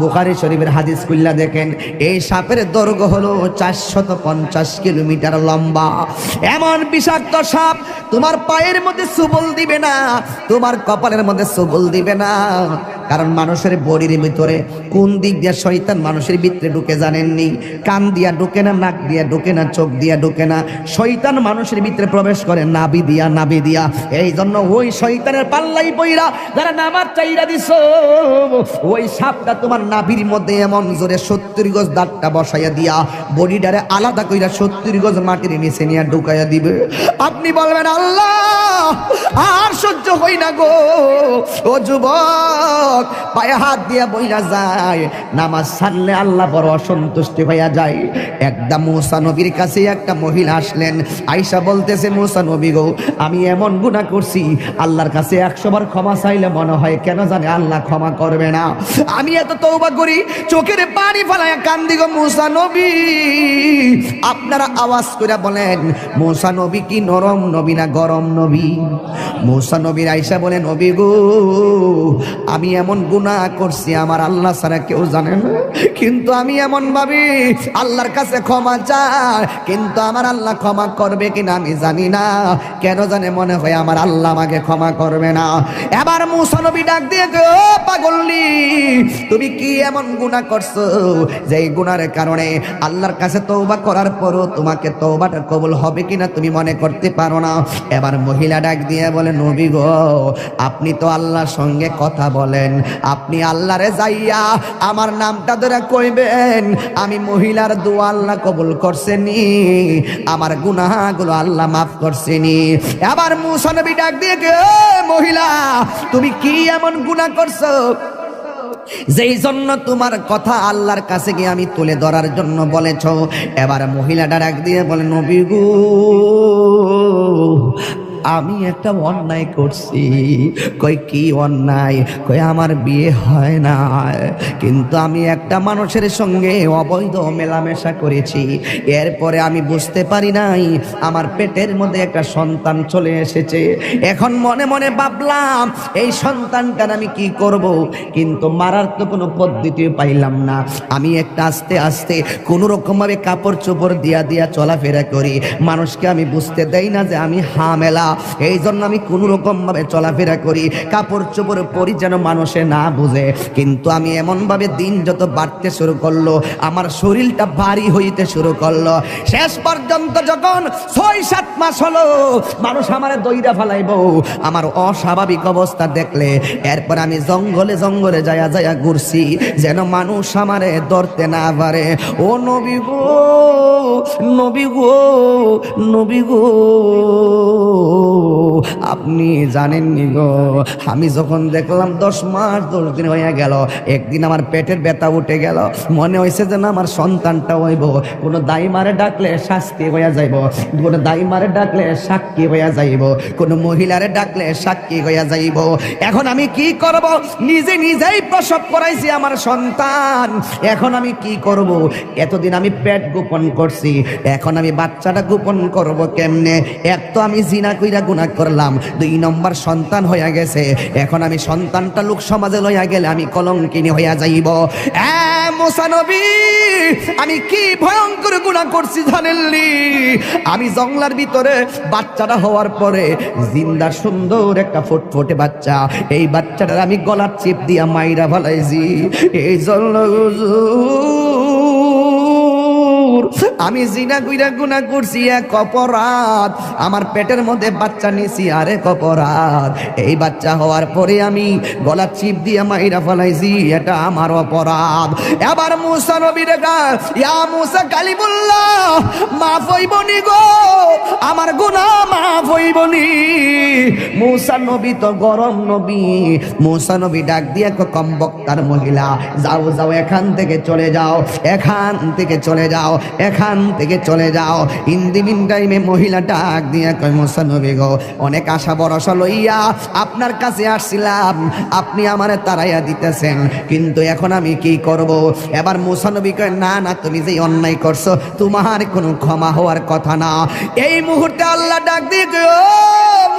বুখারী শরীফের হাদিস খুললা দেখেন, এই সাপের দৈর্ঘ্য হলো 450 কিলোমিটার লম্বা। এমন বিষাক্ত সাপ তোমার পায়ের মধ্যে সুবল দিবে না, তোমার কপালের মধ্যে সুবল দিবে না। কারণ মানুষের বডির ভিতরে কোন দিক দিয়ে শয়তান মানুষের ভিতরে ঢুকে জানেননি? কান দিয়া ঢুকে না, নাক দিয়া ঢুকে না, চোখ দিয়া ঢুকে না, শয়তান মানুষের ভিতরে প্রবেশ করে নাভি দিয়া, নাভি দিয়া। এই জন্য ওই শয়তানের পাল্লাই পইরা যারা নামাজ চাইরা দিছো, ওই সাপটা তোমার নাভির মধ্যে এমন জোরে 70 গজ দাঁতটা বসাইয়া দিয়া বডিটারে আলাদা কইরা 70 গজ মাটির নিচে নিয়ে ঢুকাইয়া দিবে। আপনি বলবেন আল্লাহ আর সহ্য হই না গো। ও যুবক, পায়ে হাত দিয়া বইলা যায়, নামাজ ছাড়লে আল্লাহ বড় অসন্তুষ্টি হইয়া যায়। একদম মুসা নবীর কাছে একটা মহিলা আসলেন, আয়েশা বলতেছে, মুসা নবী গো, আমি এমন গুনাহ করছি, আল্লাহর কাছে 100 বার ক্ষমা চাইলে মনে হয় কেন জানে আল্লাহ ক্ষমা করবে না। আমি এত তওবা করি, চোখের পানি ফেলায় কান্দি গো মুসা নবী। আপনারা আওয়াজ করে বলেন, মুসা নবী কি নরম নবী না গরম নবী? মুসা নবীর আয়েশা বলেন, নবী গো, আমি এমন গুনাহ করছি আমার আল্লাহ ছাড়া কেউ জানে না, কিন্তু আমি এমন ভাবি আল্লাহর কাছে ক্ষমা চাই, কিন্তু আমার আল্লাহ ক্ষমা করবে কিনা আমি জানি না। কেন জানে মনে হয় আমার আল্লাহ আমাকে ক্ষমা করবে না। এবার মুসা নবী ডাক দিয়ে কয়, ও পাগলি, তুমি কি এমন গুনাহ করছো যে এই গুনার কারণে আল্লাহর কাছে তওবা করার পরও তোমাকে তওবাটা কবুল হবে কিনা তুমি মনে করতে পারো না? এবার মহিলা ডাক দিয়ে বলে, নবী গো, আপনি তো আল্লাহর সঙ্গে কথা বলেন, আপনি আল্লাহরে যাইয়া আমার নামটা ধরে কইবেন, আমি মহিলার দোয়া আল্লাহ কবুল করছেনি, আমার গুনাহগুলো আল্লাহ মাফ করছেনি। এবার মুসা নবী ডাক দিয়ে কয়, মহিলা, তুমি কি এমন গুনাহ করছো যেই জন্য তোমার কথা আল্লাহর কাছে গিয়ে আমি তুলে ধরার জন্য বলেছ? এবার মহিলাটা ডাক দিয়ে বলে, নবী গো, আমি একটা অন্যায় করছি। কই কি অন্যায়? কই আমার বিয়ে হয় না, কিন্তু আমি একটা মানুষের সঙ্গে অবৈধ মেলামেশা করেছি, এরপরে আমি বুঝতে পারি নাই আমার পেটের মধ্যে একটা সন্তান চলে এসেছে। এখন মনে মনে ভাবলাম এই সন্তানটার আমি কি করব, কিন্তু মারার তো কোনো পদ্ধতি পাইলাম না। আমি একটা আস্তে আস্তে কোনো রকম ভাবে কাপড় চোপড় দিয়া দিয়া চলাফেরা করি, মানুষকে আমি বুঝতে দেই না যে আমি হামেলা। এই জন্য আমি কোনো রকম ভাবে চলাফেরা করি, কাপড় চোপড় পরি যেন মানুষে না বুঝে। কিন্তু আমি এমন ভাবে দিন যত বাড়তে শুরু করলো, আমার শরীরটা ভারী হইতে শুরু করলো। শেষ পর্যন্ত যখন 6-7 মাস হলো, মানুষ আমারে দইরা ফেলাইবো আমার অস্বাভাবিক অবস্থা দেখলে, এরপর আমি জঙ্গলে জঙ্গলে যায়া যায়া ঘুরছি যেন মানুষ আমারে ধরতে না পারে। ও নবী গো, নবী গো, নবী গো, আপনি জানেননি গো, আমি যখন দেখলাম 10 মাস 10 দিন হয়ে গেল, একদিন আমার পেটের ব্যথা উঠে গেল, মনে হয়েছে যেন আমার সন্তানটা হইব। কোনো দাইমারে ডাকলে শাস্তি হইয়া যাইব, কোনো দাইমারে ডাকলে সাক্ষী হইয়া যাইব, কোনো মহিলারে ডাকলে সাক্ষী হইয়া যাইব। এখন আমি কি করব? নিজে নিজেই প্রসব করাইছি আমার সন্তান, এখন আমি কি করব? এতদিন আমি পেট গোপন করছি, এখন আমি বাচ্চাটা গোপন করব কেমনে? এক তো আমি জিনা কইরা কইরা গুনাহ করলাম, 2 নম্বর সন্তান হইয়া গেছে, এখন আমি সন্তানটা লোক সমাজে লইয়া গেলে আমি কলঙ্কিনী হইয়া যাইব। মুসা নবী, আমি কি ভয়ঙ্কর গুনাহ করছি জানেননি? আমি জঙ্গলার ভিতরে বাচ্চাটা হওয়ার পরে জিন্দা সুন্দর একটা ফুটফুটে বাচ্চা, এই বাচ্চাটার আমি গলার চিপ দিয়া মাইরা ফেলাইছি। এই জন্য আমি জিনা কইরা গুনাহ করছি, এক অপরাধ। আমার পেটের মধ্যে বাচ্চা নিছি, আরেক অপরাধ। এই বাচ্চা হওয়ার পরে আমি গলার চিপ দিয়ে মাইরা ফেলাইছি, এটা আমার অপরাধ। এবার মুসা নবী রেখা, ইয়া মুসা কালিমুল্লাহ, মাফ হইবনি গো, আমার গুনাহ মাফ হইবনি। মুসা নবী তো গরম নবী, মুসা নবী ডাক দিয়ে কম বক্তার মহিলা, যাও যাও, এখান থেকে চলে যাও, এখান থেকে চলে যাও, এখান থেকে চলে যাও। ইন দি মিন টাইমে মহিলা ডাক দিয়া কয়, মুসা নবী গো, অনেক আশা ভরসা লইয়া আপনার কাছে আসছিলাম, আপনি আমারে তাড়াইয়া দিতেছেন, কিন্তু এখন আমি কি করব? এবার মুসা নবী কয়, না না, তুমি যে অন্যায় করছো তোমার কোনো ক্ষমা হওয়ার কথা না। এই মুহূর্তে আল্লাহ ডাক দিয়ে কয়, ও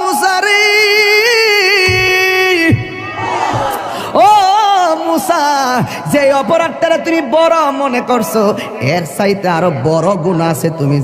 মুসা রে, ও মুসা, যে অপরাধটা তুমি বড় মনে করছো, এর চাইতে আরো বড় গুনাহ আছে, তুমি